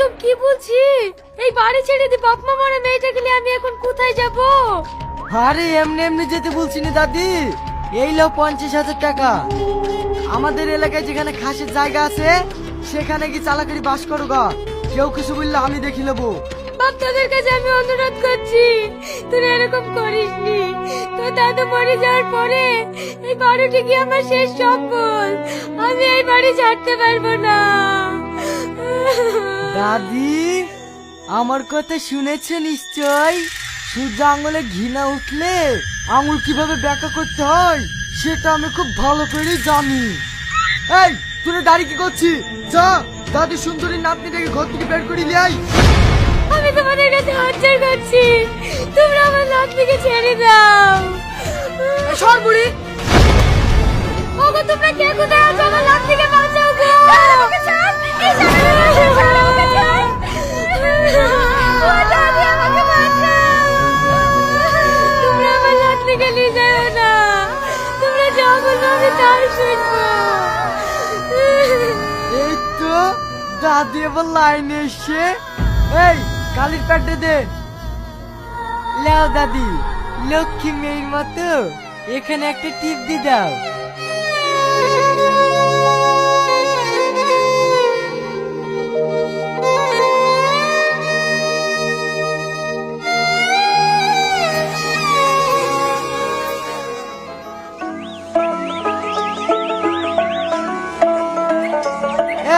এসব কি বলছি? এই বাড়ি ছেড়ে দিয়ে বাপ মা মারা মেয়েটাকে নিয়ে আমি এখন কোথায় যাব? আরে এমনি এমনি যেতে বলছি না দাদি। এই লো 50,000 টাকা। আমাদের এলাকায় যেখানে খাসের জায়গা আছে সেখানে কি চালাকারি বাস করো গা। কেউ কিছু বললে আমি দেখি নেবো। বাপ, তোদের কাছে আমি অনুরোধ করছি, তুই এরকম করিসনি। তোর দাদু মরে যাওয়ার পরে এই বাড়িটি কি আমার শেষ সম্বল। আমি এই বাড়ি ছাড়তে পারবো না। দাদি, আমার কথা শুনেছে নিশ্চয়। সূর্য আঙুলে ঘৃণা উঠলে আঙুল কিভাবে ব্যাখ্যা করতে হয় সেটা আমি খুব ভালো করে জানি। এই, তুই দাঁড়িয়ে কি করছিস? যা, দাদি সুন্দরী নাতনি দেখে ঘর থেকে বের করে নিয়ে আয়। আমি তোমাদের কাছে হাজার করছি, তোমরা আমার নাতনিকে ছেড়ে দাও। সর বুড়ি। ওগো, তোমরা কে কোথায় আছো? আমার নাতনিকে বাঁচাও গো। তোমরা আমার নাতনিকে নিয়ে যাও না। তোমরা যা বলবে আমি তাই শুনবো। এই তো দাদি এবার লাইনে এসে। এই, কালির প্যাডে দে। লাও দাদি, লক্ষ্মী মেয়ের মতো এখানে একটা টিপ দিয়ে দাও।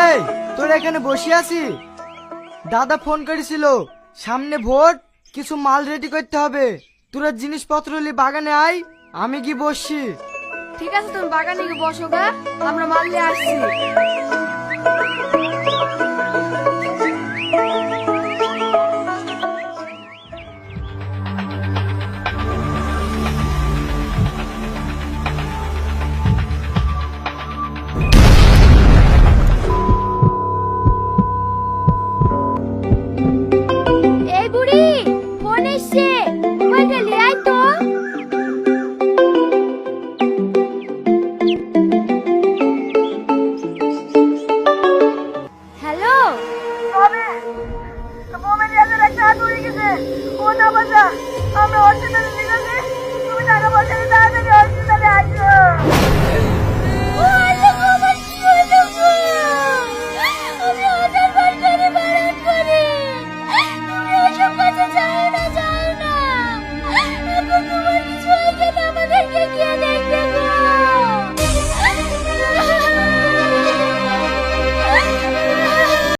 এই, তোরা এখানে বসে আছি? দাদা ফোন করেছিল, সামনে ভোট, কিছু মাল রেডি করতে হবে। তোরা জিনিসপত্র নিয়ে বাগানে আয়, আমি কি বসছি। ঠিক আছে, তুমি বাগানে গিয়ে বসো গা, আমরা মাল নিয়ে আসছি। এই বুড়ি, ফোন এসছে, মোবাইলটা নিয়ে আয় তো। হ্যালো, আমরা হসপিটালে নিয়ে গেছি, তুমি টাকা পয়সা নিয়ে তাড়াতাড়ি হসপিটালে আসো।